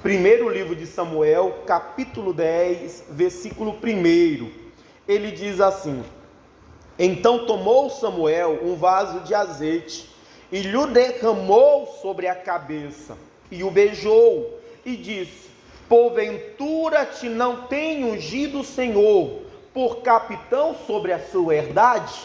Primeiro livro de Samuel, capítulo 10, versículo 1. Ele diz assim: Então tomou Samuel um vaso de azeite e lhe derramou sobre a cabeça, e o beijou, e disse: Porventura te não tem ungido o Senhor por capitão sobre a sua herdade?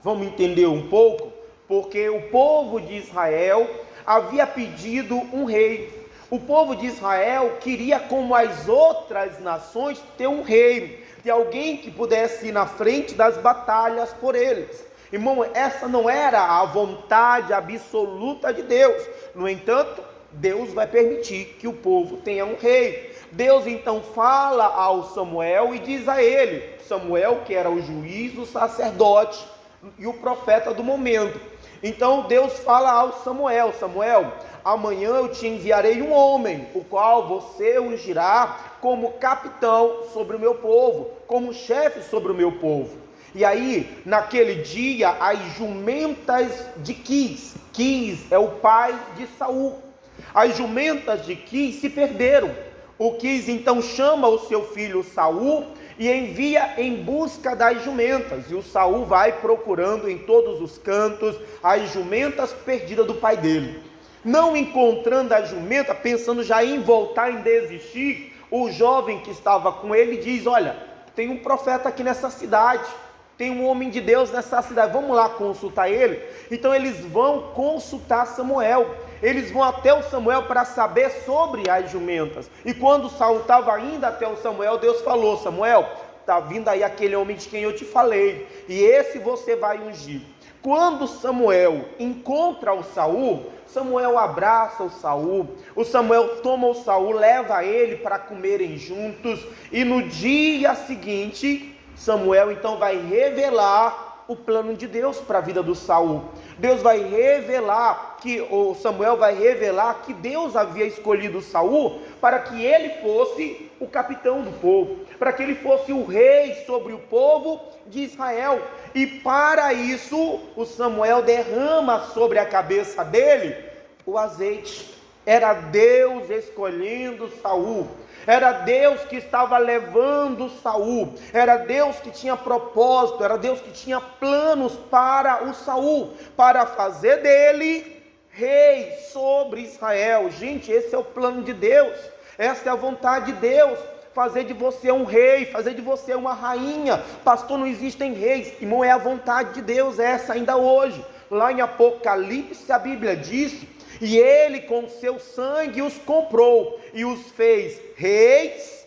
Vamos entender um pouco? Porque o povo de Israel havia pedido um rei. O povo de Israel queria, como as outras nações, ter um rei, ter alguém que pudesse ir na frente das batalhas por eles. Irmão, essa não era a vontade absoluta de Deus. No entanto, Deus vai permitir que o povo tenha um rei. Deus então fala ao Samuel e diz a ele, Samuel, que era o juiz, o sacerdote e o profeta do momento. Então Deus fala ao Samuel: Samuel, amanhã eu te enviarei um homem, o qual você ungirá como capitão sobre o meu povo, como chefe sobre o meu povo. E aí, naquele dia, as jumentas de Quis é o pai de Saul, as jumentas de Quis se perderam. O Quis então chama o seu filho Saul e envia em busca das jumentas, e o Saul vai procurando em todos os cantos as jumentas perdidas do pai dele. Não encontrando a jumenta, pensando já em voltar, em desistir, o jovem que estava com ele diz: olha, tem um profeta aqui nessa cidade, tem um homem de Deus nessa cidade, vamos lá consultar ele. Então eles vão consultar Samuel, eles vão até o Samuel para saber sobre as jumentas. E quando Saul estava indo até o Samuel, Deus falou: Samuel, está vindo aí aquele homem de quem eu te falei, e esse você vai ungir. Quando Samuel encontra o Saul, Samuel abraça o Samuel toma o Saul, leva ele para comerem juntos, e no dia seguinte, Samuel então vai revelar o plano de Deus para a vida do Saul. Deus vai revelar Samuel vai revelar que Deus havia escolhido Saul para que ele fosse o capitão do povo, para que ele fosse o rei sobre o povo de Israel. E para isso, o Samuel derrama sobre a cabeça dele o azeite. Era Deus escolhendo Saul, era Deus que estava levando Saul, era Deus que tinha propósito, era Deus que tinha planos para o Saul, para fazer dele rei sobre Israel. Gente, esse é o plano de Deus, essa é a vontade de Deus, fazer de você um rei, fazer de você uma rainha. Pastor, não existem reis. Irmão, é a vontade de Deus essa ainda hoje. Lá em Apocalipse a Bíblia diz: e ele com seu sangue os comprou e os fez reis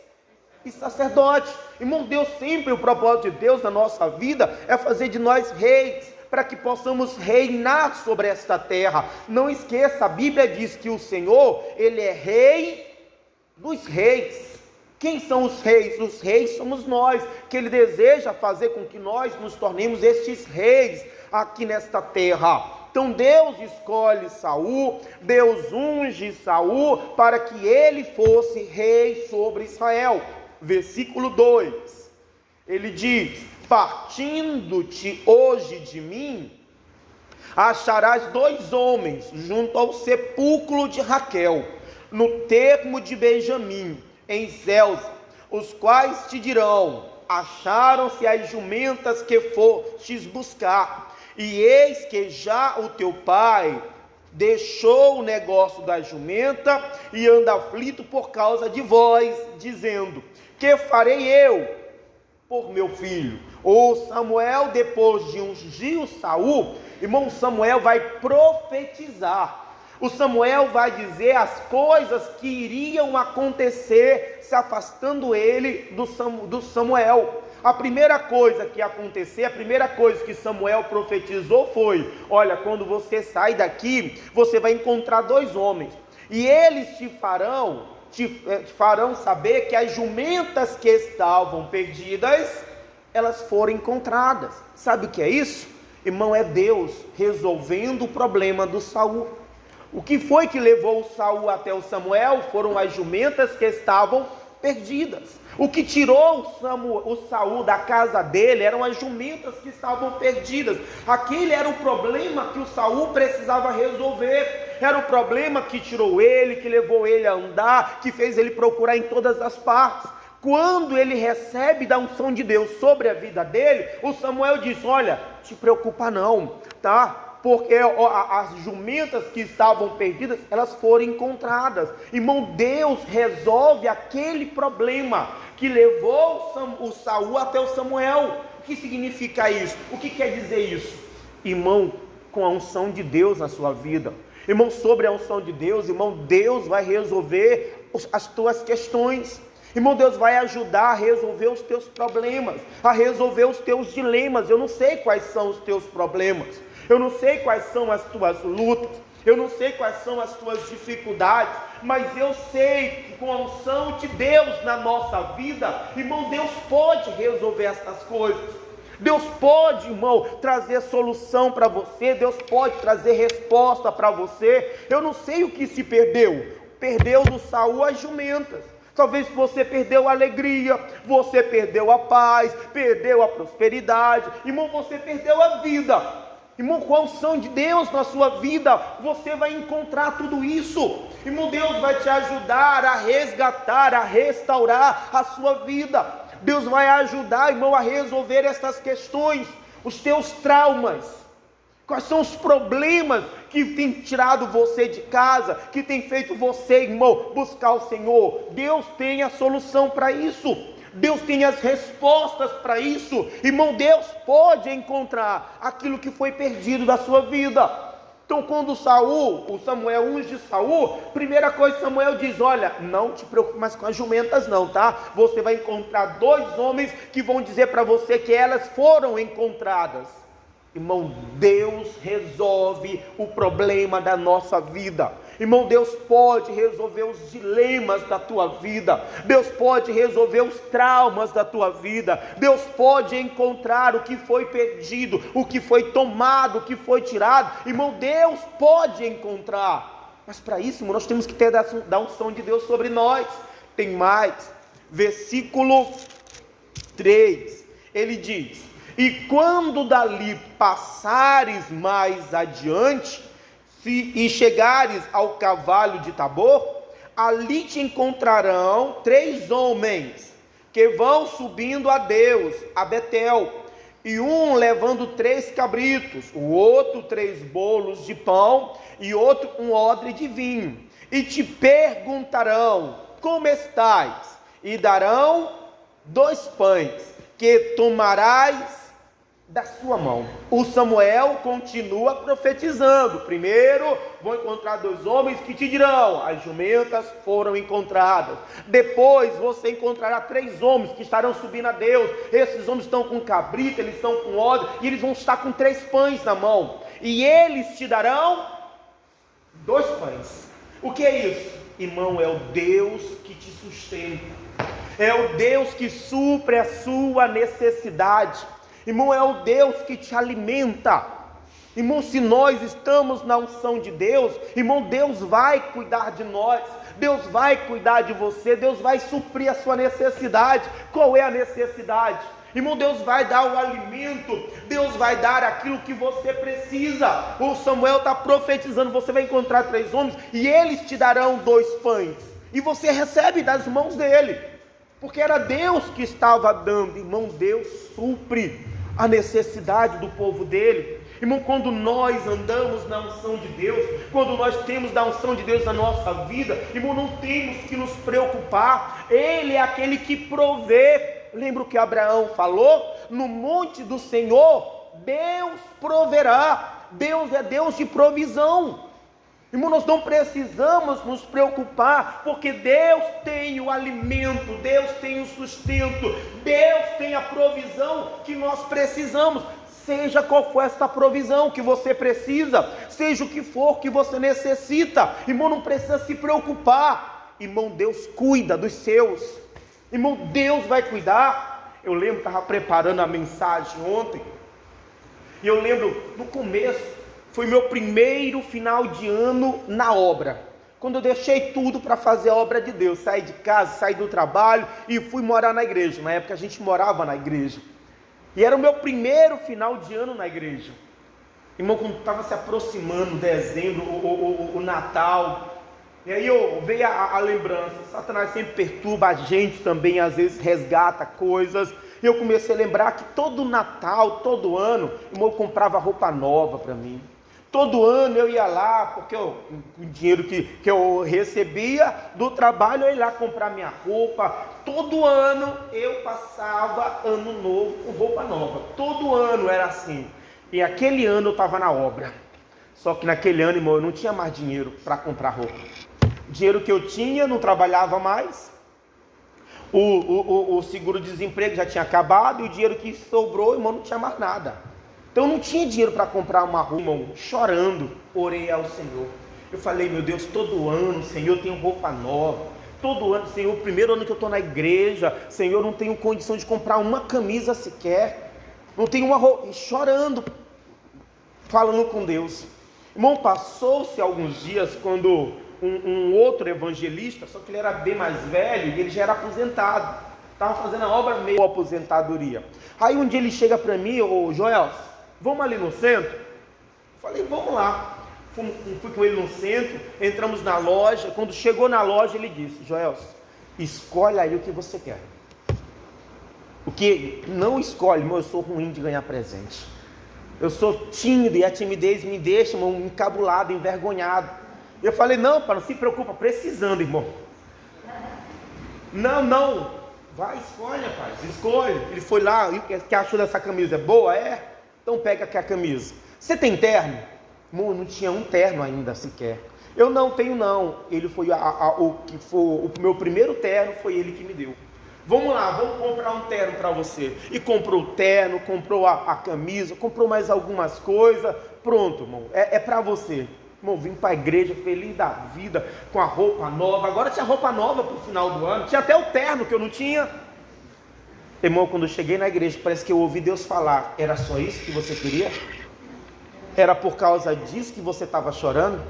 e sacerdotes. Irmão, Deus sempre, o propósito de Deus na nossa vida é fazer de nós reis, para que possamos reinar sobre esta terra. Não esqueça, a Bíblia diz que o Senhor, Ele é rei dos reis. Quem são os reis? Os reis somos nós, que Ele deseja fazer com que nós nos tornemos estes reis aqui nesta terra. Então Deus escolhe Saul, Deus unge Saul para que ele fosse rei sobre Israel. Versículo 2, ele diz: partindo-te hoje de mim, acharás 2 homens junto ao sepulcro de Raquel, no termo de Benjamim, em Zelza, os quais te dirão: acharam-se as jumentas que fostes buscar. E eis que já o teu pai deixou o negócio da jumenta e anda aflito por causa de vós, dizendo: que farei eu por meu filho? O Samuel, depois de ungir Saul, irmão, Samuel vai profetizar. O Samuel vai dizer as coisas que iriam acontecer, se afastando ele do Samuel. A primeira coisa que ia acontecer, a primeira coisa que Samuel profetizou foi: olha, quando você sai daqui, você vai encontrar 2 homens, e eles te farão saber que as jumentas que estavam perdidas, elas foram encontradas. Sabe o que é isso? Irmão, é Deus resolvendo o problema do Saul. O que foi que levou o Saul até o Samuel? Foram as jumentas que estavam perdidas. O que tirou o Saul da casa dele eram as jumentas que estavam perdidas. Aquele era o problema que o Saul precisava resolver. era o problema que tirou ele, que levou ele a andar, que fez ele procurar em todas as partes. Quando ele recebe da unção de Deus sobre a vida dele, o Samuel diz: olha, te preocupa não, tá? Porque as jumentas que estavam perdidas, elas foram encontradas. Irmão, Deus resolve aquele problema que levou o Saul até o Samuel. O que significa isso? O que quer dizer isso? Irmão, com a unção de Deus na sua vida, irmão, sobre a unção de Deus, irmão, Deus vai resolver as tuas questões. Irmão, Deus vai ajudar a resolver os teus problemas, a resolver os teus dilemas. Eu não sei quais são os teus problemas, eu não sei quais são as tuas lutas, eu não sei quais são as tuas dificuldades, mas eu sei que com a unção de Deus na nossa vida, irmão, Deus pode resolver essas coisas. Deus pode, irmão, trazer solução para você, Deus pode trazer resposta para você. Eu não sei o que se perdeu do Saul as jumentas. Talvez você perdeu a alegria, você perdeu a paz, perdeu a prosperidade, irmão, você perdeu a vida. Irmão, com a unção de Deus na sua vida, você vai encontrar tudo isso. Irmão, Deus vai te ajudar a resgatar, a restaurar a sua vida. Deus vai ajudar, irmão, a resolver essas questões, os teus traumas. Quais são os problemas que tem tirado você de casa, que tem feito você, irmão, buscar o Senhor? Deus tem a solução para isso. Deus tem as respostas para isso. Irmão, Deus pode encontrar aquilo que foi perdido da sua vida. Então, quando o Samuel unge Saul, primeira coisa Samuel diz: olha, não te preocupe mais com as jumentas não, tá? Você vai encontrar 2 homens que vão dizer para você que elas foram encontradas. Irmão, Deus resolve o problema da nossa vida. Irmão, Deus pode resolver os dilemas da tua vida. Deus pode resolver os traumas da tua vida. Deus pode encontrar o que foi perdido, o que foi tomado, o que foi tirado. Irmão, Deus pode encontrar. Mas para isso, irmão, nós temos que ter da unção de Deus sobre nós. Tem mais. Versículo 3. Ele diz: e quando dali passares mais adiante, e chegares ao cavalo de Tabor, ali te encontrarão 3 homens, que vão subindo a Deus, a Betel, e um levando 3 cabritos, o outro 3 bolos de pão, e outro um odre de vinho, e te perguntarão: como estás? E darão 2 pães, que tomarás da sua mão. O Samuel continua profetizando. Primeiro, vão encontrar 2 homens que te dirão: as jumentas foram encontradas. Depois, você encontrará 3 homens que estarão subindo a Deus. Esses homens estão com cabrito, eles estão com odre, e eles vão estar com 3 pães na mão. E eles te darão 2 pães. O que é isso? Irmão, é o Deus que te sustenta. É o Deus que supre a sua necessidade. Irmão, é o Deus que te alimenta. Irmão, se nós estamos na unção de Deus, irmão, Deus vai cuidar de nós, Deus vai cuidar de você, Deus vai suprir a sua necessidade. Qual é a necessidade? Irmão, Deus vai dar o alimento, Deus vai dar aquilo que você precisa. O Samuel está profetizando: você vai encontrar 3 homens e eles te darão 2 pães, e você recebe das mãos dele, porque era Deus que estava dando. Irmão, Deus supre a necessidade do povo dele. Irmão, quando nós andamos na unção de Deus, quando nós temos da unção de Deus na nossa vida, irmão, não temos que nos preocupar. Ele é aquele que provê. Lembra o que Abraão falou? No monte do Senhor, Deus proverá. Deus é Deus de provisão. Irmão, nós não precisamos nos preocupar, porque Deus tem o alimento, Deus tem o sustento, Deus tem a provisão que nós precisamos. Seja qual for esta provisão que você precisa, seja o que for que você necessita, irmão, não precisa se preocupar. Irmão, Deus cuida dos seus. Irmão, Deus vai cuidar. Eu lembro, estava preparando a mensagem ontem, e eu lembro, no começo, foi meu primeiro final de ano na obra, quando eu deixei tudo para fazer a obra de Deus. Saí de casa, saí do trabalho e fui morar na igreja. Na época a gente morava na igreja, e era o meu primeiro final de ano na igreja. Irmão, quando estava se aproximando dezembro, o Natal, e aí veio a lembrança. Satanás sempre perturba a gente também, às vezes resgata coisas. E eu comecei a lembrar que todo Natal, todo ano, irmão, eu comprava roupa nova para mim. Todo ano eu ia lá, porque o dinheiro que eu recebia do trabalho, eu ia lá comprar minha roupa. Todo ano eu passava ano novo com roupa nova. Todo ano era assim. E aquele ano eu estava na obra. Só que naquele ano, irmão, eu não tinha mais dinheiro para comprar roupa. O dinheiro que eu tinha, não trabalhava mais. O seguro-desemprego já tinha acabado. E o dinheiro que sobrou, irmão, não tinha mais nada. Então eu não tinha dinheiro para comprar uma roupa, irmão. Chorando, orei ao Senhor. Eu falei, meu Deus, todo ano, Senhor, eu tenho roupa nova. Todo ano, Senhor, o primeiro ano que eu estou na igreja, Senhor, eu não tenho condição de comprar uma camisa sequer. Não tenho uma roupa. Chorando, falando com Deus. Irmão, passou-se alguns dias quando um outro evangelista, só que ele era bem mais velho e ele já era aposentado. Estava fazendo a obra meio aposentadoria. Aí um dia ele chega para mim, ô Joel, vamos ali no centro? Falei, vamos lá. Fui com ele no centro, entramos na loja. Quando chegou na loja, ele disse, Joel, escolhe aí o que você quer. O que não escolhe, irmão, eu sou ruim de ganhar presente. Eu sou tímido e a timidez me deixa, irmão, encabulado, envergonhado. Eu falei, não, pai, não se preocupa, precisando, irmão. Não, vai, escolhe, rapaz, escolhe. Ele foi lá, o que achou dessa camisa? É boa? É? Então pega aqui a camisa. Você tem terno? Irmão, eu não tinha um terno ainda sequer. Eu não tenho não. Ele foi o meu primeiro terno, foi ele que me deu. Vamos lá, vamos comprar um terno para você. E comprou o terno, comprou a camisa, comprou mais algumas coisas. Pronto, irmão, é para você. Irmão, vim para a igreja feliz da vida, com a roupa nova. Agora tinha roupa nova para o final do ano. Tinha até o terno que eu não tinha. Irmão, quando eu cheguei na igreja, parece que eu ouvi Deus falar. Era só isso que você queria? Era por causa disso que você estava chorando?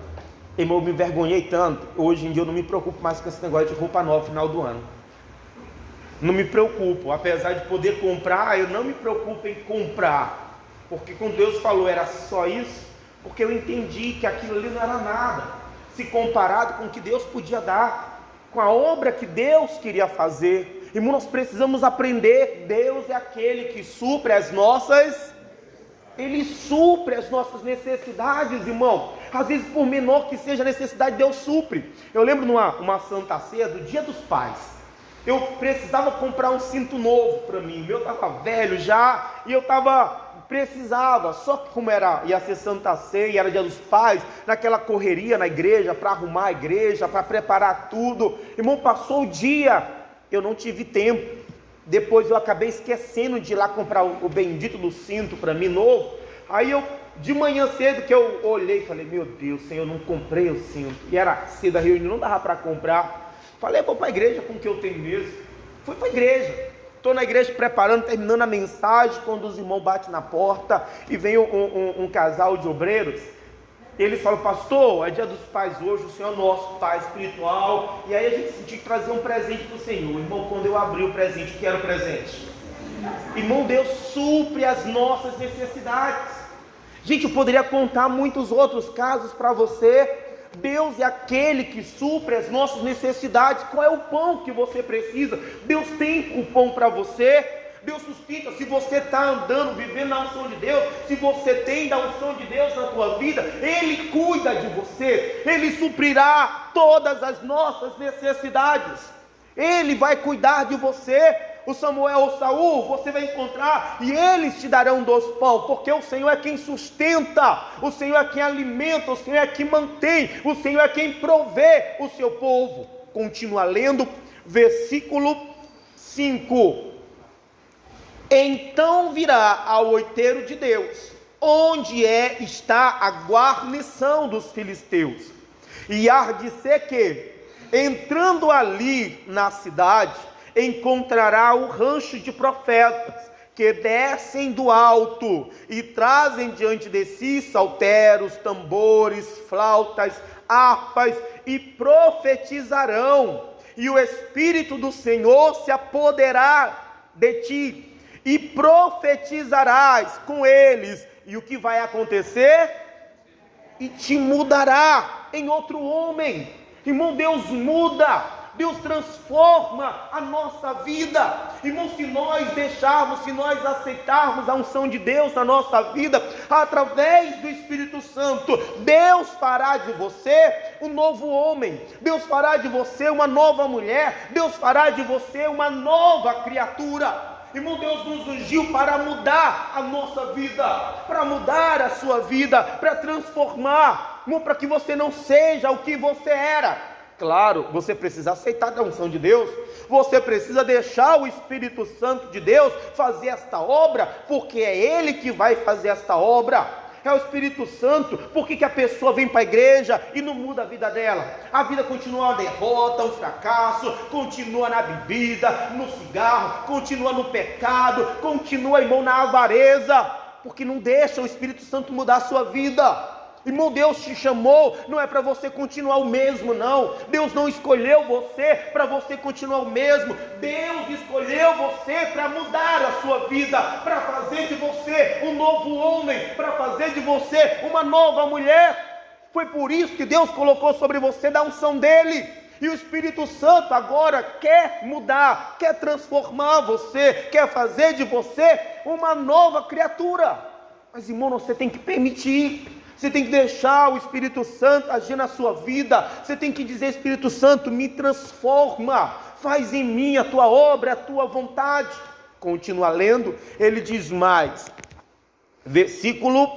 Irmão, eu me envergonhei tanto. Hoje em dia eu não me preocupo mais com esse negócio de roupa nova no final do ano. Não me preocupo, apesar de poder comprar, eu não me preocupo em comprar, porque quando Deus falou era só isso, porque eu entendi que aquilo ali não era nada, se comparado com o que Deus podia dar, com a obra que Deus queria fazer. Irmão, nós precisamos aprender, Deus é aquele que supre as nossas, Ele supre as nossas necessidades, irmão. Às vezes, por menor que seja a necessidade, Deus supre. Eu lembro numa Santa Ceia do Dia dos Pais, eu precisava comprar um cinto novo para mim. O meu estava velho já e eu precisava. Só que como ia ser Santa Ceia, era Dia dos Pais, naquela correria na igreja, para arrumar a igreja, para preparar tudo. Irmão, passou o dia, eu não tive tempo. Depois eu acabei esquecendo de ir lá comprar o bendito do cinto para mim novo. Aí de manhã cedo que eu olhei e falei, meu Deus, Senhor, eu não comprei o cinto. E era cedo a reunião, não dava para comprar. Falei, vou para a igreja com o que eu tenho mesmo. Fui para a igreja. Estou na igreja preparando, terminando a mensagem, quando os irmãos batem na porta e vem um casal de obreiros. Eles falam, pastor, é Dia dos Pais hoje, o Senhor é nosso Pai espiritual. E aí a gente sentiu que trazer um presente para o Senhor. Irmão, quando eu abri o presente, o que era o presente? Irmão, Deus supre as nossas necessidades. Gente, eu poderia contar muitos outros casos para você. Deus é aquele que supre as nossas necessidades. Qual é o pão que você precisa? Deus tem o pão para você. Deus sustenta. Se você está andando, vivendo na unção de Deus, se você tem da unção de Deus na tua vida, Ele cuida de você. Ele suprirá todas as nossas necessidades. Ele vai cuidar de você. O Samuel ou Saul, você vai encontrar e eles te darão dos pão, porque o Senhor é quem sustenta, o Senhor é quem alimenta, o Senhor é quem mantém, o Senhor é quem provê o seu povo. Continua lendo, versículo 5. Então virá ao outeiro de Deus, onde está a guarnição dos filisteus, e há de ser que, entrando ali na cidade, encontrará o rancho de profetas, que descem do alto e trazem diante de si salteros, tambores, flautas, harpas, e profetizarão, e o Espírito do Senhor se apoderará de ti, e profetizarás com eles. E o que vai acontecer? E te mudará em outro homem. Irmão, Deus muda. Deus transforma a nossa vida. Irmão, se nós deixarmos, se nós aceitarmos a unção de Deus na nossa vida, através do Espírito Santo, Deus fará de você um novo homem, Deus fará de você uma nova mulher, Deus fará de você uma nova criatura. Irmão, Deus nos ungiu para mudar a nossa vida, para mudar a sua vida, para transformar, irmão, para que você não seja o que você era. Claro, você precisa aceitar a unção de Deus, você precisa deixar o Espírito Santo de Deus fazer esta obra, porque é Ele que vai fazer esta obra, é o Espírito Santo. Por que a pessoa vem para a igreja e não muda a vida dela? A vida continua uma derrota, um fracasso, continua na bebida, no cigarro, continua no pecado, continua, irmão, na avareza, porque não deixa o Espírito Santo mudar a sua vida. Irmão, Deus te chamou, não é para você continuar o mesmo, não. Deus não escolheu você para você continuar o mesmo. Deus escolheu você para mudar a sua vida, para fazer de você um novo homem, para fazer de você uma nova mulher. Foi por isso que Deus colocou sobre você da unção dele. E o Espírito Santo agora quer mudar, quer transformar você, quer fazer de você uma nova criatura. Mas, irmão, você tem que permitir. Você tem que deixar o Espírito Santo agir na sua vida. Você tem que dizer: Espírito Santo, me transforma, faz em mim a tua obra, a tua vontade. Continua lendo, ele diz mais, versículo: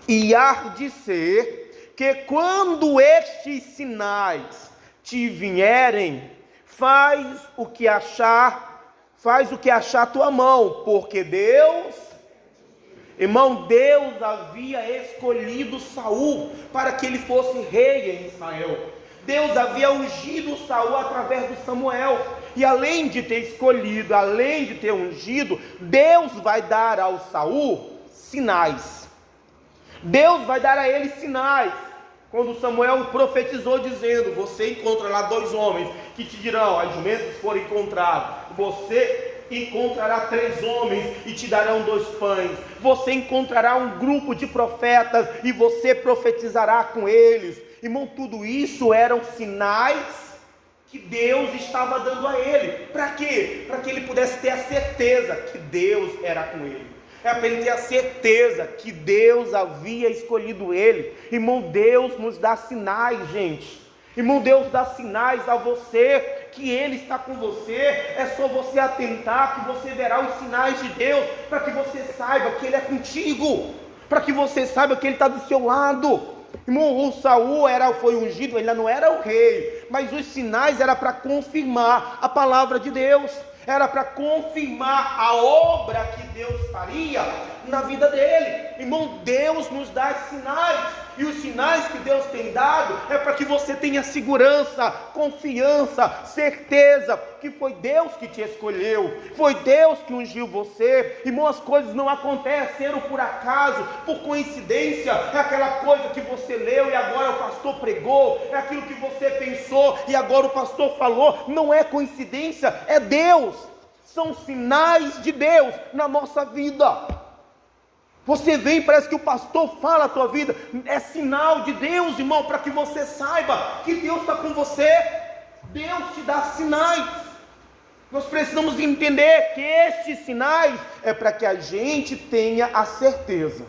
e há de ser que quando estes sinais te vierem, faz o que achar tua mão, porque Deus... Irmão, Deus havia escolhido Saul para que ele fosse rei em Israel. Deus havia ungido Saul através do Samuel. E além de ter escolhido, além de ter ungido, Deus vai dar ao Saul sinais. Deus vai dar a ele sinais. Quando Samuel profetizou dizendo: você encontra lá 2 homens que te dirão, as jumentas foram encontradas, você encontrará 3 homens e te darão 2 pães, você encontrará um grupo de profetas e você profetizará com eles. Irmão, tudo isso eram sinais que Deus estava dando a ele. Para quê? Para que ele pudesse ter a certeza que Deus era com ele. É para ele ter a certeza que Deus havia escolhido ele. Irmão, Deus nos dá sinais, gente. Irmão, Deus dá sinais a você que Ele está com você. É só você atentar que você verá os sinais de Deus, para que você saiba que Ele é contigo, para que você saiba que Ele está do seu lado. Irmão, o Saul foi ungido, ele não era o rei, mas os sinais eram para confirmar a palavra de Deus, era para confirmar a obra que Deus faria na vida dele. Irmão, Deus nos dá sinais, e os sinais que Deus tem dado é para que você tenha segurança, confiança, certeza que foi Deus que te escolheu, foi Deus que ungiu você. Irmão, as coisas não aconteceram por acaso, por coincidência. É aquela coisa que você leu e agora o pastor pregou, é aquilo que você pensou e agora o pastor falou. Não é coincidência, é Deus. São sinais de Deus na nossa vida. Você vem, parece que o pastor fala a tua vida, é sinal de Deus, irmão, para que você saiba que Deus está com você. Deus te dá sinais. Nós precisamos entender que estes sinais é para que a gente tenha a certeza: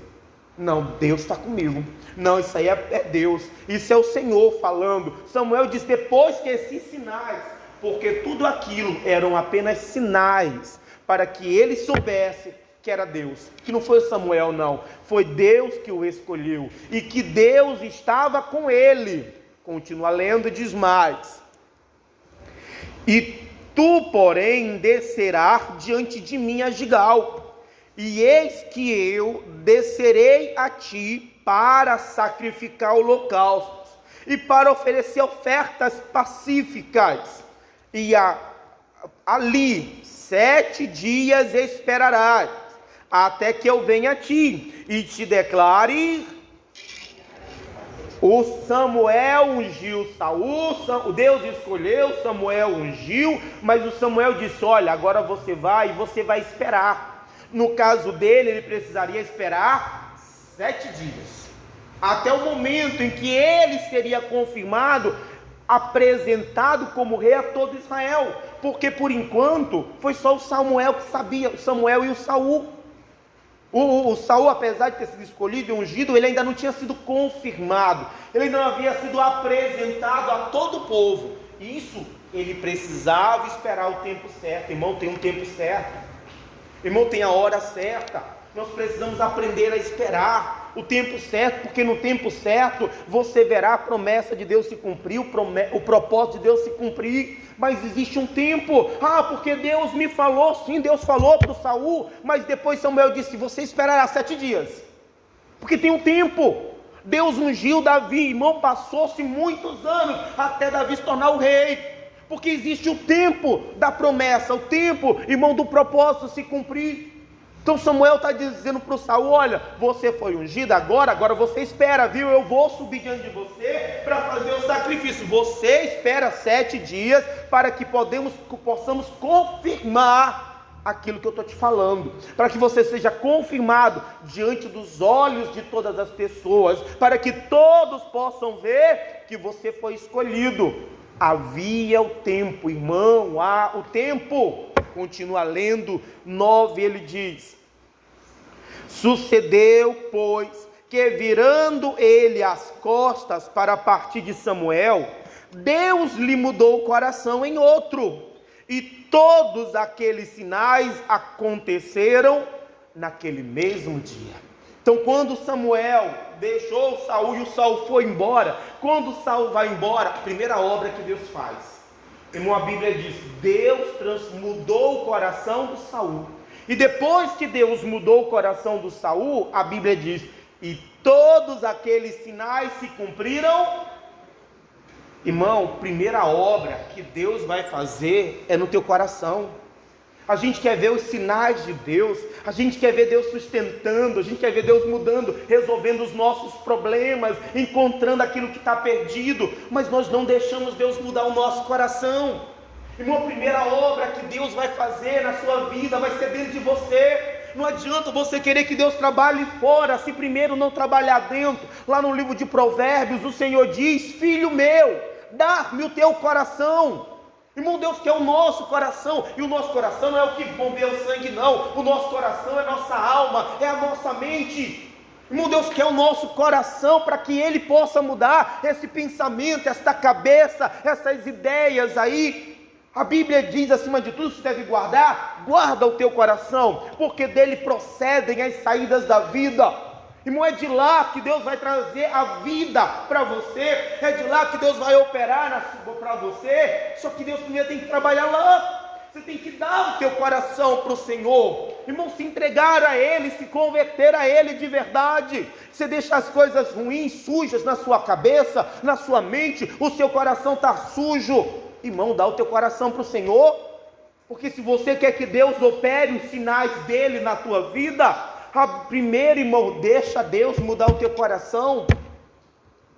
não, Deus está comigo. Não, isso aí é Deus, isso é o Senhor falando. Samuel diz: depois que esses sinais, porque tudo aquilo eram apenas sinais para que ele soubesse que era Deus, que não foi Samuel, não, foi Deus que o escolheu, e que Deus estava com ele. Continua lendo e diz mais: e tu, porém, descerás diante de mim a Gigal, e eis que eu descerei a ti para sacrificar holocaustos e para oferecer ofertas pacíficas, e ali 7 dias esperarás, até que eu venha a ti e te declare O Samuel ungiu Saul, Deus escolheu, Samuel ungiu, mas o Samuel disse: olha, agora você vai esperar. No caso dele, ele precisaria esperar 7 dias, até o momento em que ele seria confirmado, apresentado como rei a todo Israel, porque por enquanto foi só o Samuel que sabia, o Samuel e o Saul. O Saul, apesar de ter sido escolhido e ungido, ele ainda não tinha sido confirmado, ele ainda não havia sido apresentado a todo o povo. Isso, ele precisava esperar o tempo certo. Irmão, tem um tempo certo, irmão, tem a hora certa. Nós precisamos aprender a esperar o tempo certo, porque no tempo certo você verá a promessa de Deus se cumprir, o propósito de Deus se cumprir. Mas existe um tempo. Porque Deus me falou. Sim, Deus falou para o Saul, mas depois Samuel disse: você esperará 7 dias, porque tem um tempo. Deus ungiu Davi, irmão, passou-se muitos anos até Davi se tornar o rei, porque existe o tempo da promessa, o tempo, irmão, do propósito se cumprir. Então Samuel está dizendo para o Saul: olha, você foi ungido agora você espera, viu? Eu vou subir diante de você para fazer o sacrifício. Você espera 7 dias para que possamos confirmar aquilo que eu estou te falando, para que você seja confirmado diante dos olhos de todas as pessoas, para que todos possam ver que você foi escolhido. Havia o tempo, irmão, o tempo. Continua lendo 9, ele diz: sucedeu, pois, que virando ele as costas para partir de Samuel, Deus lhe mudou o coração em outro, e todos aqueles sinais aconteceram naquele mesmo dia. Então, quando Samuel deixou Saul e o Saul foi embora, quando Saul vai embora, a primeira obra que Deus faz, irmão, a Bíblia diz: Deus mudou o coração do Saul. E depois que Deus mudou o coração do Saul, a Bíblia diz: e todos aqueles sinais se cumpriram. Irmão, primeira obra que Deus vai fazer é no teu coração. A gente quer ver os sinais de Deus, a gente quer ver Deus sustentando, a gente quer ver Deus mudando, resolvendo os nossos problemas, encontrando aquilo que está perdido, mas nós não deixamos Deus mudar o nosso coração. Irmão, a primeira obra que Deus vai fazer na sua vida vai ser dentro de você. Não adianta você querer que Deus trabalhe fora, se primeiro não trabalhar dentro. Lá no livro de Provérbios, o Senhor diz: filho meu, dá-me o teu coração. Irmão, Deus quer o nosso coração, e o nosso coração não é o que bombeia o sangue, não. O nosso coração é a nossa alma, é a nossa mente. Irmão, Deus quer o nosso coração para que Ele possa mudar esse pensamento, esta cabeça, essas ideias aí. A Bíblia diz, acima de tudo, você deve guarda o teu coração, porque dele procedem as saídas da vida. Irmão, é de lá que Deus vai trazer a vida para você, é de lá que Deus vai operar para você, só que Deus primeiro tem que trabalhar lá. Você tem que dar o teu coração para o Senhor, irmão, se entregar a Ele, se converter a Ele de verdade. Você deixa as coisas ruins, sujas na sua cabeça, na sua mente, o seu coração está sujo. Irmão, dá o teu coração para o Senhor, porque se você quer que Deus opere os sinais dele na tua vida, primeiro, irmão, deixa Deus mudar o teu coração.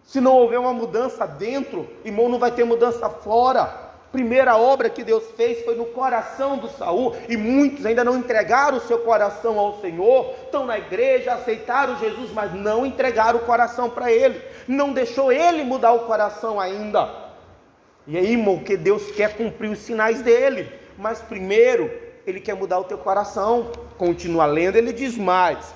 Se não houver uma mudança dentro, irmão, não vai ter mudança fora. Primeira obra que Deus fez foi no coração do Saul, e muitos ainda não entregaram o seu coração ao Senhor, estão na igreja, aceitaram Jesus, mas não entregaram o coração para Ele, não deixou Ele mudar o coração ainda. E aí, irmão, que Deus quer cumprir os sinais dele, mas primeiro Ele quer mudar o teu coração. Continua lendo, ele diz mais: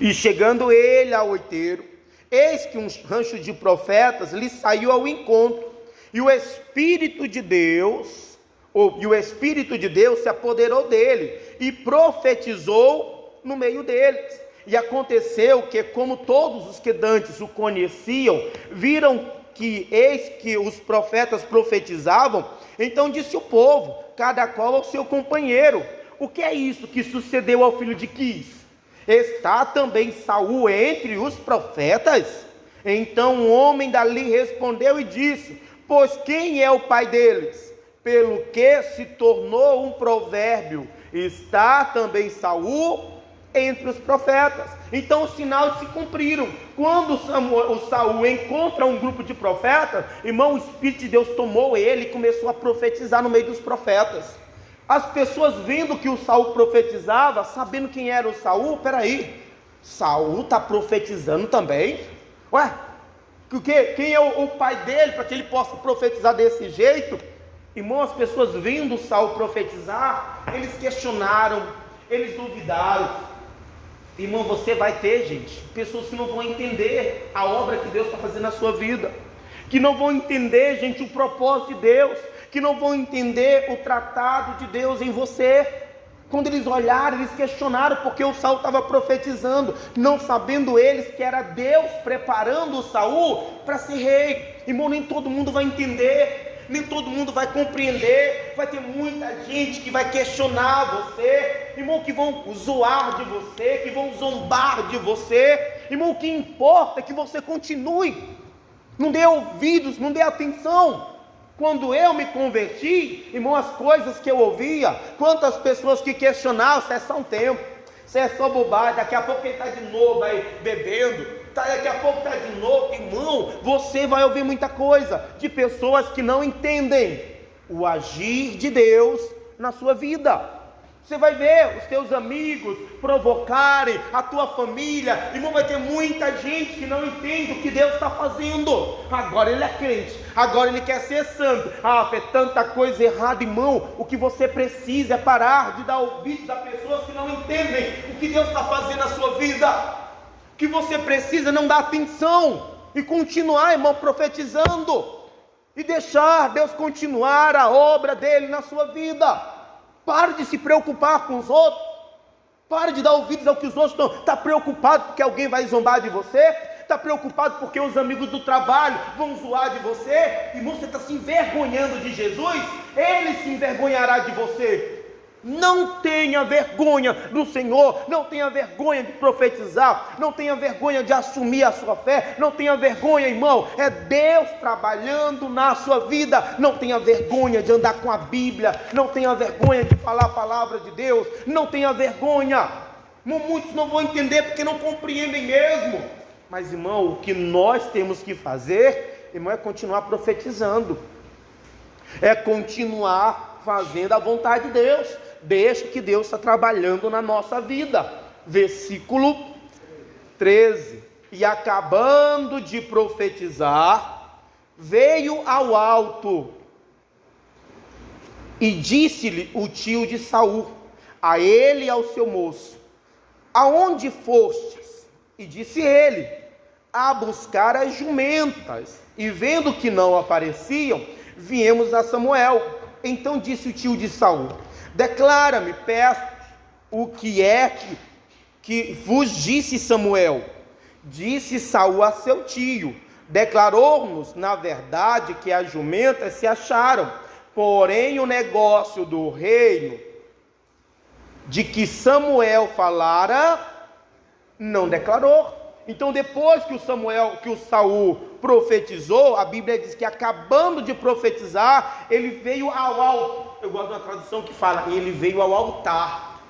e chegando ele ao outeiro, eis que um rancho de profetas lhe saiu ao encontro, e o Espírito de Deus se apoderou dele, e profetizou no meio deles. E aconteceu que, como todos os que dantes o conheciam, viram que eis que os profetas profetizavam, então disse o povo, cada qual ao seu companheiro: o que é isso que sucedeu ao filho de Quis? Está também Saul entre os profetas? Então um homem dali respondeu e disse: pois quem é o pai deles? Pelo que se tornou um provérbio: está também Saul entre os profetas. Então os sinais se cumpriram. Quando o Saul encontra um grupo de profetas, irmão, o Espírito de Deus tomou ele e começou a profetizar no meio dos profetas. As pessoas vendo que o Saul profetizava, sabendo quem era o Saul, peraí, Saul está profetizando também? Ué, quem é o pai dele para que ele possa profetizar desse jeito? Irmão, as pessoas vendo Saul profetizar, eles questionaram, eles duvidaram. Irmão, você vai ter, gente, pessoas que não vão entender a obra que Deus está fazendo na sua vida, que não vão entender, gente, o propósito de Deus, que não vão entender o tratado de Deus em você. Quando eles olharam, eles questionaram porque o Saul estava profetizando, não sabendo eles que era Deus preparando o Saul para ser rei. Irmão, nem todo mundo vai entender, nem todo mundo vai compreender. Vai ter muita gente que vai questionar você, irmão, que vão zoar de você, que vão zombar de você. Irmão, o que importa é que você continue, não dê ouvidos, não dê atenção. Quando eu me converti, irmão, as coisas que eu ouvia, quantas pessoas que questionavam, isso é só um tempo, isso é só bobagem, daqui a pouco ele está de novo aí bebendo, daqui a pouco está de novo. Irmão, você vai ouvir muita coisa de pessoas que não entendem o agir de Deus na sua vida. Você vai ver os teus amigos provocarem, a tua família. Irmão, vai ter muita gente que não entende o que Deus está fazendo. Agora ele é crente, agora ele quer ser santo. É tanta coisa errada, irmão. O que você precisa é parar de dar ouvidos a pessoas que não entendem o que Deus está fazendo na sua vida. O que você precisa é não dar atenção e continuar, irmão, profetizando e deixar Deus continuar a obra dele na sua vida. Pare de se preocupar com os outros. Pare de dar ouvidos ao que os outros estão. Está preocupado porque alguém vai zombar de você? Está preocupado porque os amigos do trabalho vão zoar de você? Irmão, você está se envergonhando de Jesus? Ele se envergonhará de você. Não tenha vergonha do Senhor, não tenha vergonha de profetizar, não tenha vergonha de assumir a sua fé, não tenha vergonha, irmão, é Deus trabalhando na sua vida. Não tenha vergonha de andar com a Bíblia, não tenha vergonha de falar a palavra de Deus, não tenha vergonha. Muitos não vão entender porque não compreendem mesmo, mas irmão, o que nós temos que fazer, irmão, é continuar profetizando, é continuar fazendo a vontade de Deus. Deixa que Deus está trabalhando na nossa vida. Versículo 13: e acabando de profetizar, veio ao alto, e disse-lhe o tio de Saul, a ele e ao seu moço: aonde fostes? E disse ele: a buscar as jumentas. E vendo que não apareciam, viemos a Samuel. Então disse o tio de Saul: declara-me, peço, o que é que vos disse Samuel? Disse Saul a seu tio: declarou-nos, na verdade, que as jumentas se acharam, porém o negócio do reino de que Samuel falara, não declarou. Então, depois que o Saul profetizou, a Bíblia diz que acabando de profetizar, ele veio ao alto. Eu gosto de uma tradução que fala, ele veio ao altar.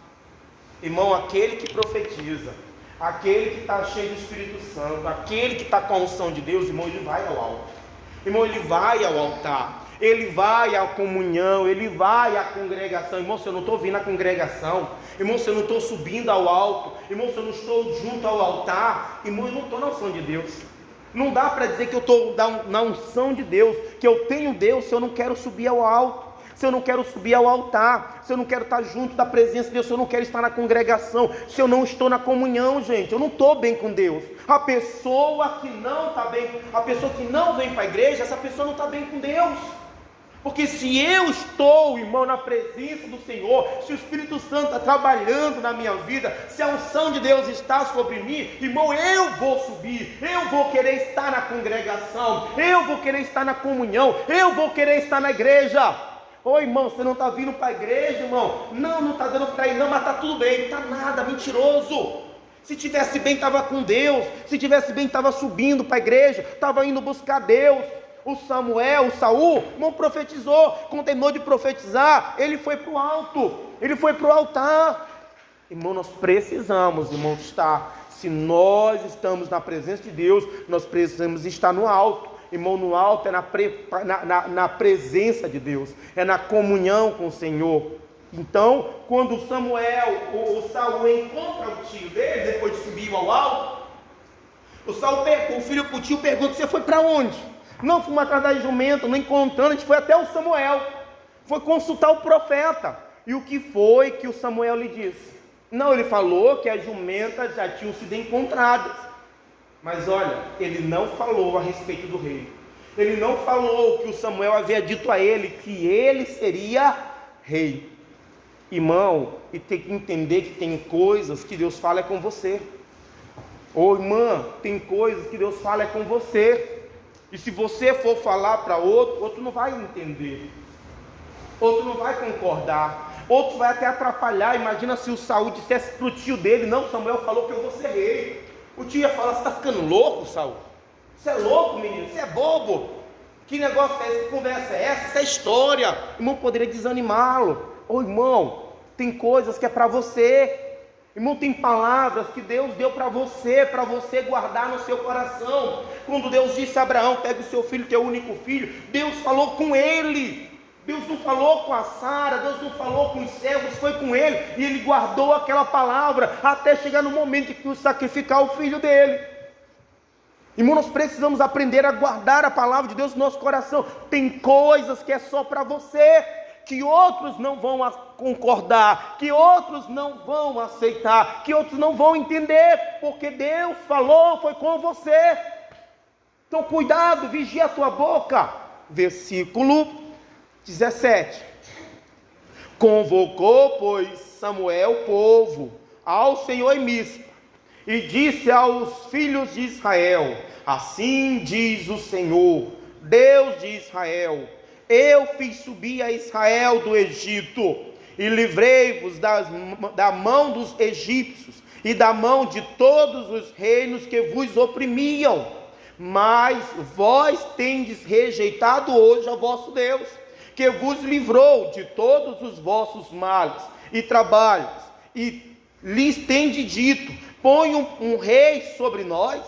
Irmão, aquele que profetiza, aquele que está cheio do Espírito Santo, aquele que está com a unção de Deus, irmão, ele vai ao alto. Irmão, ele vai ao altar, ele vai à comunhão, ele vai à congregação. Irmão, se eu não estou vindo à congregação, irmão, se eu não estou subindo ao alto, irmão, se eu não estou junto ao altar, irmão, eu não estou na unção de Deus. Não dá para dizer que eu estou na unção de Deus, que eu tenho Deus, se eu não quero subir ao alto, se eu não quero subir ao altar, se eu não quero estar junto da presença de Deus, se eu não quero estar na congregação, se eu não estou na comunhão, gente, eu não estou bem com Deus. A pessoa que não está bem, a pessoa que não vem para a igreja, essa pessoa não está bem com Deus. Porque se eu estou, irmão, na presença do Senhor, se o Espírito Santo está trabalhando na minha vida, se a unção de Deus está sobre mim, irmão, eu vou subir, eu vou querer estar na congregação, eu vou querer estar na comunhão, eu vou querer estar na igreja. Ô irmão, você não está vindo para a igreja, irmão? Não está dando para ir não, mas está tudo bem. Está nada, mentiroso. Se tivesse bem, estava com Deus. Se tivesse bem, estava subindo para a igreja, estava indo buscar Deus. O Saul, não profetizou. Quando terminou de profetizar, ele foi para o alto, ele foi para o altar. Irmão, nós precisamos, irmão, estar. Se nós estamos na presença de Deus, nós precisamos estar no alto. Irmão, no alto é na presença de Deus, é na comunhão com o Senhor. Então, quando o Saul encontra o tio dele, depois de subir ao alto, o tio pergunta: você foi para onde? Não, fomos atrás da jumenta, não encontrando, a gente foi até o Samuel, foi consultar o profeta. E o que foi que o Samuel lhe disse? Não, ele falou que as jumentas já tinham sido encontradas. Mas olha, ele não falou a respeito do rei. Ele não falou que o Samuel havia dito a ele que ele seria rei. Irmão, e tem que entender que tem coisas que Deus fala com você. Ô irmã, tem coisas que Deus fala com você. E se você for falar para outro não vai entender. Outro não vai concordar. Outro vai até atrapalhar. Imagina se o Saul dissesse para o tio dele: não, Samuel falou que eu vou ser rei. O tio ia falar: você está ficando louco, Saul? Você é louco, menino? Você é bobo? Que negócio é esse? Que conversa é essa? Isso é história. O irmão poderia desanimá-lo. Ô irmão, tem coisas que é para você. Irmão, tem palavras que Deus deu para você guardar no seu coração. Quando Deus disse a Abraão: pega o seu filho, teu único filho, Deus falou com ele. Deus não falou com a Sara, Deus não falou com os servos, foi com ele. E ele guardou aquela palavra até chegar no momento de que sacrificar o filho dele. Irmão, nós precisamos aprender a guardar a palavra de Deus no nosso coração. Tem coisas que é só para você, que outros não vão concordar, que outros não vão aceitar, que outros não vão entender, porque Deus falou, foi com você. Então cuidado, vigia a tua boca. Versículo 17. Convocou, pois, Samuel o povo ao Senhor em Mispa, e disse aos filhos de Israel: assim diz o Senhor, Deus de Israel: eu fiz subir a Israel do Egito, e livrei-vos da mão dos egípcios, e da mão de todos os reinos que vos oprimiam. Mas vós tendes rejeitado hoje a vosso Deus, que vos livrou de todos os vossos males e trabalhos, e lhes tende dito: põe um rei sobre nós.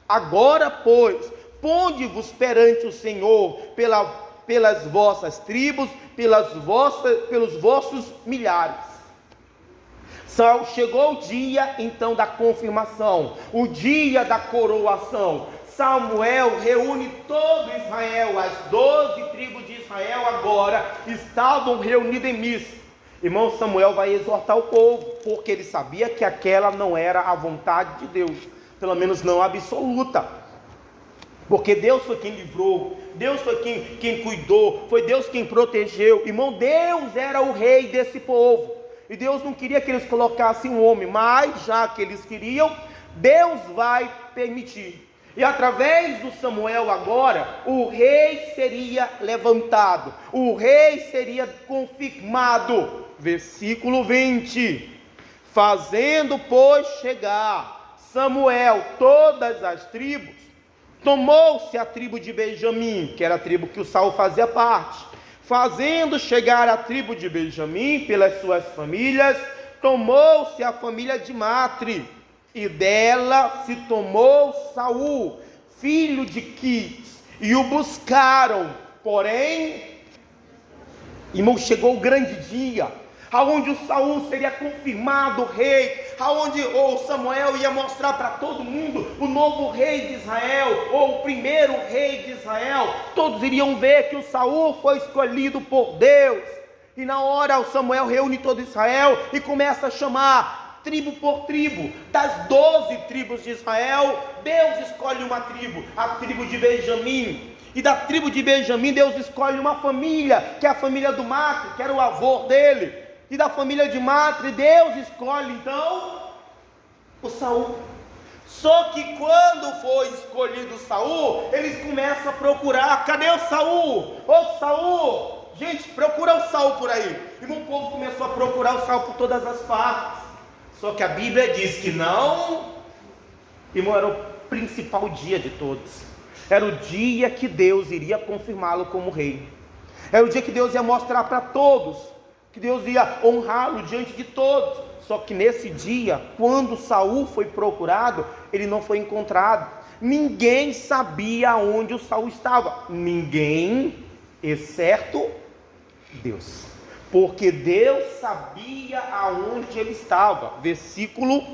Agora, pois, ponde-vos perante o Senhor pelas vossas tribos, pelos vossos milhares. Chegou o dia então da confirmação, o dia da coroação. Samuel reúne todo Israel, as 12 tribos de Israel agora estavam reunidas em Mispa. Irmão, Samuel vai exortar o povo, porque ele sabia que aquela não era a vontade de Deus, pelo menos não absoluta. Porque Deus foi quem livrou, Deus foi quem cuidou, foi Deus quem protegeu. Irmão, Deus era o rei desse povo, e Deus não queria que eles colocassem um homem, mas já que eles queriam, Deus vai permitir. E através do Samuel agora, o rei seria levantado, o rei seria confirmado. Versículo 20. Fazendo, pois, chegar Samuel todas as tribos, tomou-se a tribo de Benjamim, que era a tribo que o Saul fazia parte. Fazendo chegar a tribo de Benjamim pelas suas famílias, tomou-se a família de Matre, e dela se tomou Saul, filho de Quis, e o buscaram. Porém, irmão, chegou o grande dia, aonde o Saul seria confirmado rei, aonde o Samuel ia mostrar para todo mundo o novo rei de Israel, ou o primeiro rei de Israel. Todos iriam ver que o Saul foi escolhido por Deus. E na hora o Samuel reúne todo Israel e começa a chamar tribo por tribo. Das 12 tribos de Israel, Deus escolhe uma tribo, a tribo de Benjamim. E da tribo de Benjamim, Deus escolhe uma família, que é a família do Matre, que era o avô dele. E da família de Matre, Deus escolhe então o Saul. Só que quando foi escolhido Saul, eles começam a procurar: cadê o Saul? Ô Saul! Gente, procura o Saul por aí. E o povo começou a procurar o Saul por todas as partes. Só que a Bíblia diz que não. Irmão, era o principal dia de todos. Era o dia que Deus iria confirmá-lo como rei. Era o dia que Deus ia mostrar para todos que Deus ia honrá-lo diante de todos. Só que nesse dia, quando Saul foi procurado, ele não foi encontrado. Ninguém sabia onde o Saul estava. Ninguém, exceto Deus. Porque Deus sabia aonde ele estava. Versículo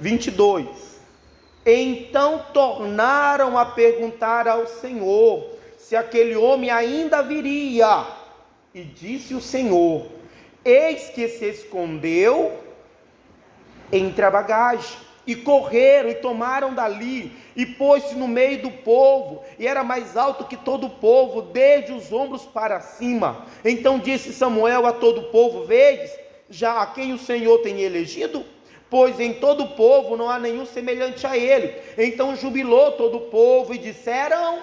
22. Então tornaram a perguntar ao Senhor se aquele homem ainda viria. E disse o Senhor: eis que se escondeu entre a bagagem. E correram e tomaram dali, e pôs-se no meio do povo, e era mais alto que todo o povo, desde os ombros para cima. Então disse Samuel a todo o povo: vedes já a quem o Senhor tem elegido? Pois em todo o povo não há nenhum semelhante a ele. Então jubilou todo o povo, e disseram: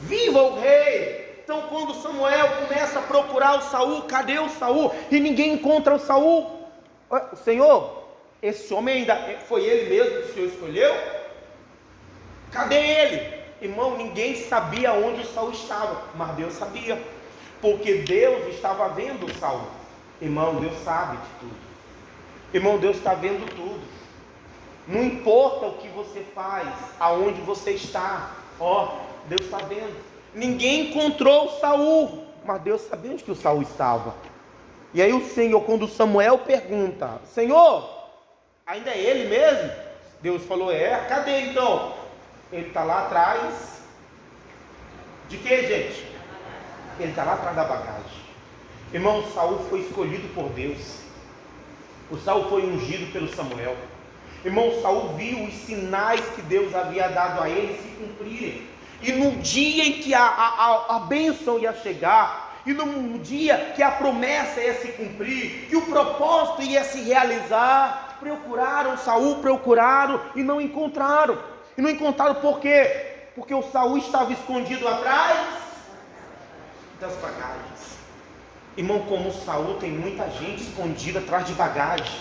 viva o rei! Então quando Samuel começa a procurar o Saul, cadê o Saul? E ninguém encontra o Saul. O Senhor, esse homem ainda foi ele mesmo que o Senhor escolheu? Cadê ele? Irmão, ninguém sabia onde o Saul estava, mas Deus sabia, porque Deus estava vendo o Saul. Irmão, Deus sabe de tudo. Irmão, Deus está vendo tudo. Não importa o que você faz, aonde você está, Deus está vendo. Ninguém encontrou o Saul, mas Deus sabia onde que o Saul estava. E aí o Senhor, quando Samuel pergunta: Senhor, ainda é ele mesmo? Deus falou: cadê então? Ele está lá atrás. De que, gente? Ele está lá atrás da bagagem. Irmão, Saul foi escolhido por Deus. O Saul foi ungido pelo Samuel. Irmão, Saul viu os sinais que Deus havia dado a ele se cumprirem. E no dia em que a bênção ia chegar, e no dia que a promessa ia se cumprir, que o propósito ia se realizar, procuraram Saul, e não encontraram. E não encontraram por quê? Porque o Saul estava escondido atrás das bagagens. Irmão, como Saul, tem muita gente escondida atrás de bagagem.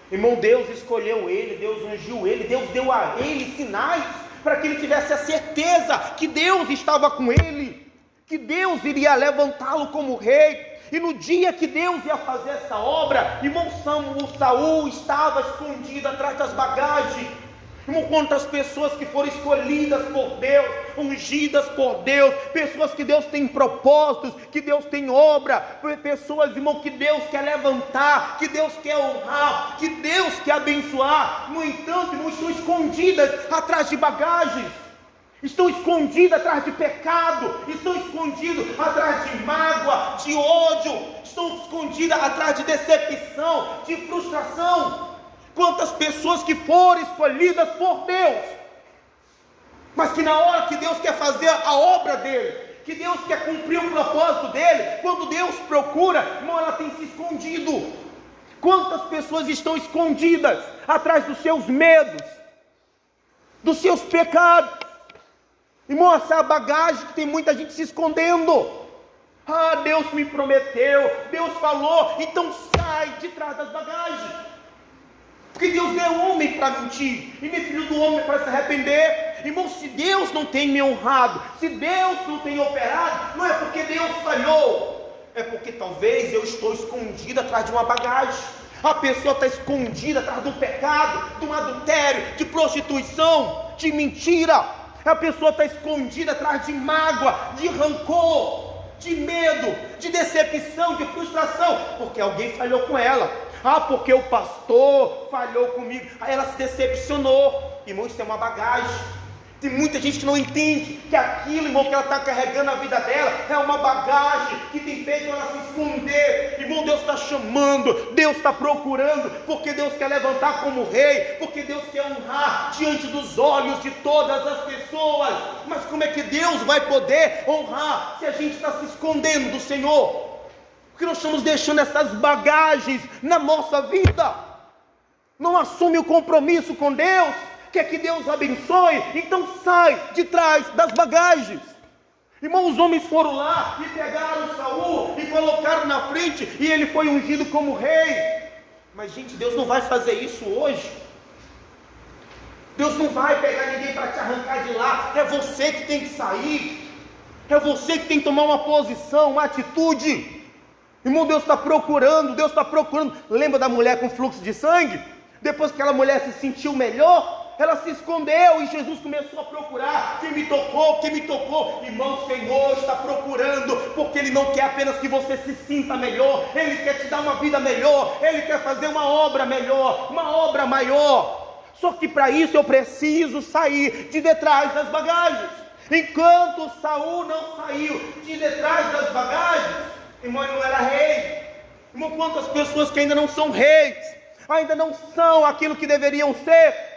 Irmão, Deus escolheu ele, Deus ungiu ele, Deus deu a ele sinais para que ele tivesse a certeza que Deus estava com ele, que Deus iria levantá-lo como rei. E no dia que Deus ia fazer essa obra, irmão, Saul estava escondido atrás das bagagens. Irmão, quantas pessoas que foram escolhidas por Deus, ungidas por Deus, pessoas que Deus tem propósitos, que Deus tem obra, pessoas, irmão, que Deus quer levantar, que Deus quer honrar, que Deus quer abençoar. No entanto, irmão, estão escondidas atrás de bagagens, estão escondidas atrás de pecado, estão escondidas atrás de mágoa, de ódio, estão escondidas atrás de decepção, de frustração. Quantas pessoas que foram escolhidas por Deus, mas que na hora que Deus quer fazer a obra dele, que Deus quer cumprir o propósito dele, quando Deus procura, irmão, ela tem se escondido. Quantas pessoas estão escondidas atrás dos seus medos, dos seus pecados? Irmão, essa é a bagagem que tem muita gente se escondendo. Deus me prometeu, Deus falou, então sai de trás das bagagens. Porque Deus não é homem para mentir, e nem filho do homem para se arrepender. Irmão, se Deus não tem me honrado, se Deus não tem operado, não é porque Deus falhou, é porque talvez eu estou escondido atrás de uma bagagem. A pessoa está escondida atrás do pecado, de um adultério, de prostituição, de mentira. A pessoa está escondida atrás de mágoa, de rancor, de medo, de decepção, de frustração, porque alguém falhou com ela. Porque o pastor falhou comigo, aí ela se decepcionou. Irmão, isso é uma bagagem. Tem muita gente que não entende que aquilo, irmão, que ela está carregando na vida dela é uma bagagem que tem feito ela se esconder. Irmão, Deus está chamando, Deus está procurando, porque Deus quer levantar como rei, porque Deus quer honrar diante dos olhos de todas as pessoas. Mas como é que Deus vai poder honrar se a gente está se escondendo do Senhor? Porque nós estamos deixando essas bagagens na nossa vida, não assume o compromisso com Deus, quer que Deus abençoe, então sai de trás das bagagens. Irmão, os homens foram lá e pegaram Saul e colocaram na frente, e ele foi ungido como rei. Mas gente, Deus não vai fazer isso hoje. Deus não vai pegar ninguém para te arrancar de lá, é você que tem que sair, é você que tem que tomar uma posição, uma atitude. Irmão, Deus está procurando, Deus está procurando. Lembra da mulher com fluxo de sangue? Depois que aquela mulher se sentiu melhor, ela se escondeu e Jesus começou a procurar. Quem me tocou? Quem me tocou? Irmão, o Senhor está procurando, porque Ele não quer apenas que você se sinta melhor, Ele quer te dar uma vida melhor, Ele quer fazer uma obra melhor, uma obra maior. Só que para isso eu preciso sair de detrás das bagagens. Enquanto Saul não saiu de detrás das bagagens, irmão, ele não era rei. Irmão, quantas pessoas que ainda não são reis, ainda não são aquilo que deveriam ser,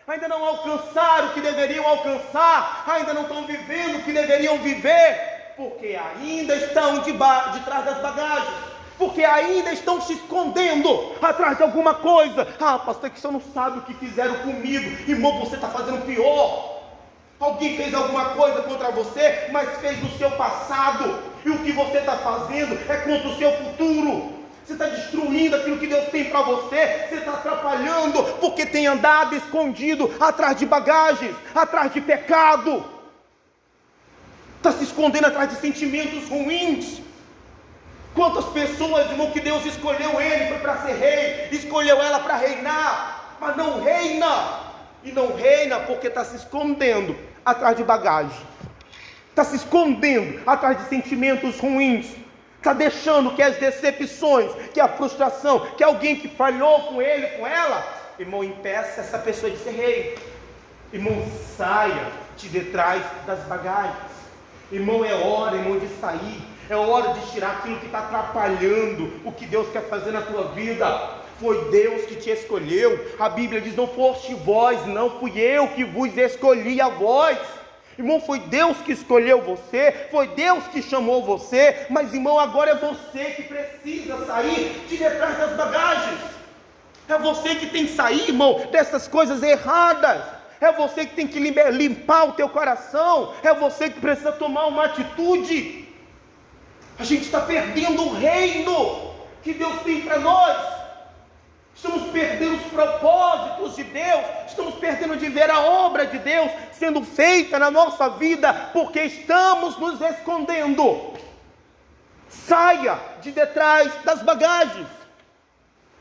ainda não alcançaram o que deveriam alcançar, ainda não estão vivendo o que deveriam viver, porque ainda estão de trás das bagagens, porque ainda estão se escondendo atrás de alguma coisa. Ah, pastor, que você não sabe o que fizeram comigo. Irmão, você está fazendo pior. Alguém fez alguma coisa contra você, mas fez no seu passado, e o que você está fazendo é contra o seu futuro. Você está destruindo aquilo que Deus tem para você, você está atrapalhando, porque tem andado escondido atrás de bagagens, atrás de pecado, está se escondendo atrás de sentimentos ruins. Quantas pessoas, irmão, que Deus escolheu ele foi para ser rei, escolheu ela para reinar, mas não reina, e não reina porque está se escondendo atrás de bagagem, está se escondendo atrás de sentimentos ruins, está deixando que as decepções, que a frustração, que alguém que falhou com ele, com ela, irmão, impeça essa pessoa de ser rei. Irmão, saia de detrás das bagagens. Irmão, é hora, irmão, de sair, é hora de tirar aquilo que está atrapalhando o que Deus quer fazer na tua vida. Foi Deus que te escolheu. A Bíblia diz: não foste vós, não fui eu que vos escolhi a vós. Irmão, foi Deus que escolheu você, foi Deus que chamou você, mas irmão, agora é você que precisa sair de detrás das bagagens. É você que tem que sair, irmão, dessas coisas erradas. É você que tem que limpar o teu coração. É você que precisa tomar uma atitude. A gente está perdendo o reino que Deus tem para nós. Estamos perdendo os propósitos de Deus, estamos perdendo de ver a obra de Deus sendo feita na nossa vida, porque estamos nos escondendo. Saia de detrás das bagagens,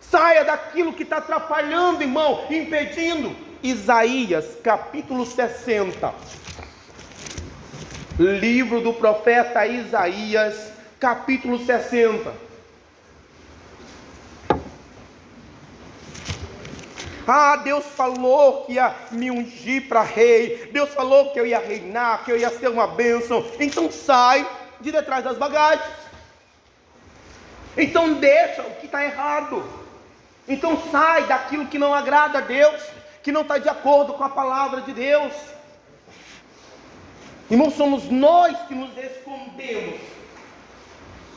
saia daquilo que está atrapalhando, irmão, impedindo. Isaías capítulo 60, livro do profeta Isaías capítulo 60. Ah, Deus falou que ia me ungir para rei, Deus falou que eu ia reinar, que eu ia ser uma bênção. Então sai de detrás das bagagens, então deixa o que está errado, então sai daquilo que não agrada a Deus, que não está de acordo com a palavra de Deus. Irmão, somos nós que nos escondemos,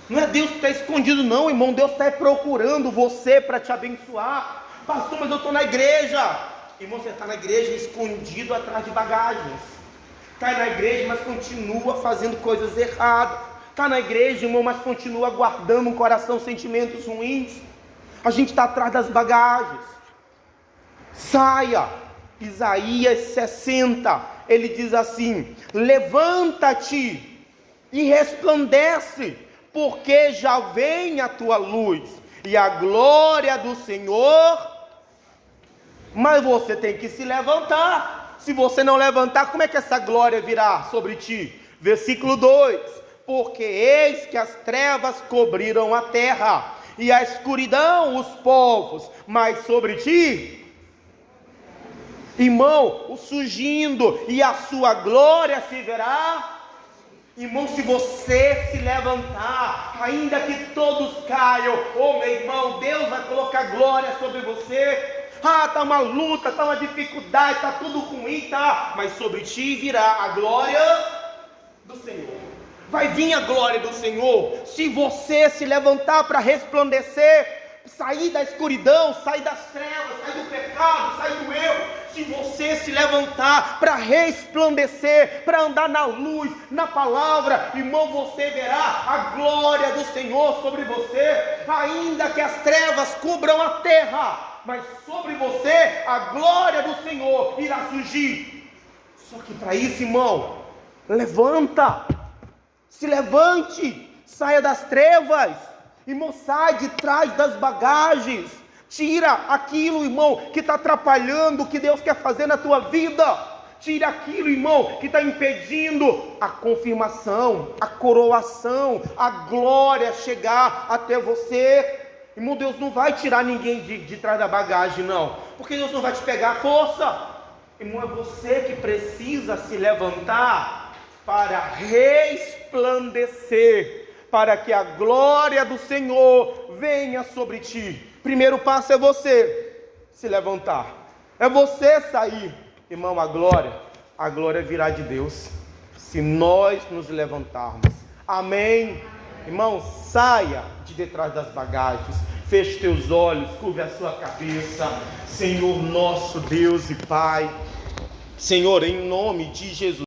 não é Deus que está escondido não, irmão. Deus está procurando você para te abençoar. Pastor, mas eu estou na igreja. Irmão, você está na igreja escondido atrás de bagagens, está na igreja, mas continua fazendo coisas erradas, está na igreja, irmão, mas continua guardando no coração sentimentos ruins. A gente está atrás das bagagens. Saia. Isaías 60, ele diz assim: levanta-te e resplandece, porque já vem a tua luz, e a glória do Senhor. Mas você tem que se levantar. Se você não levantar, como é que essa glória virá sobre ti? Versículo 2: porque eis que as trevas cobriram a terra, e a escuridão os povos, mas sobre ti, irmão, o surgindo, e a sua glória se verá. Irmão, se você se levantar, ainda que todos caiam, oh meu irmão, Deus vai colocar glória sobre você. Ah, está uma luta, está uma dificuldade, está tudo ruim, tá? Mas sobre ti virá a glória do Senhor. Vai vir a glória do Senhor, se você se levantar para resplandecer, sair da escuridão, sair das trevas, sair do pecado, sair do erro. Se você se levantar para resplandecer, para andar na luz, na palavra, irmão, você verá a glória do Senhor sobre você. Ainda que as trevas cubram a terra, mas sobre você a glória do Senhor irá surgir. Só que para isso, irmão, levanta, se levante, saia das trevas. Irmão, sai de trás das bagagens. Tira aquilo, irmão, que está atrapalhando o que Deus quer fazer na tua vida. Tira aquilo, irmão, que está impedindo a confirmação, a coroação, a glória chegar até você. Irmão, Deus não vai tirar ninguém de trás da bagagem, não. Porque Deus não vai te pegar à força. Irmão, é você que precisa se levantar para resplandecer, para que a glória do Senhor venha sobre ti. Primeiro passo é você se levantar. É você sair. Irmão, a glória virá de Deus, se nós nos levantarmos. Amém? Irmão, saia de detrás das bagagens, feche teus olhos, curve a sua cabeça. Senhor nosso Deus e Pai, Senhor, em nome de Jesus.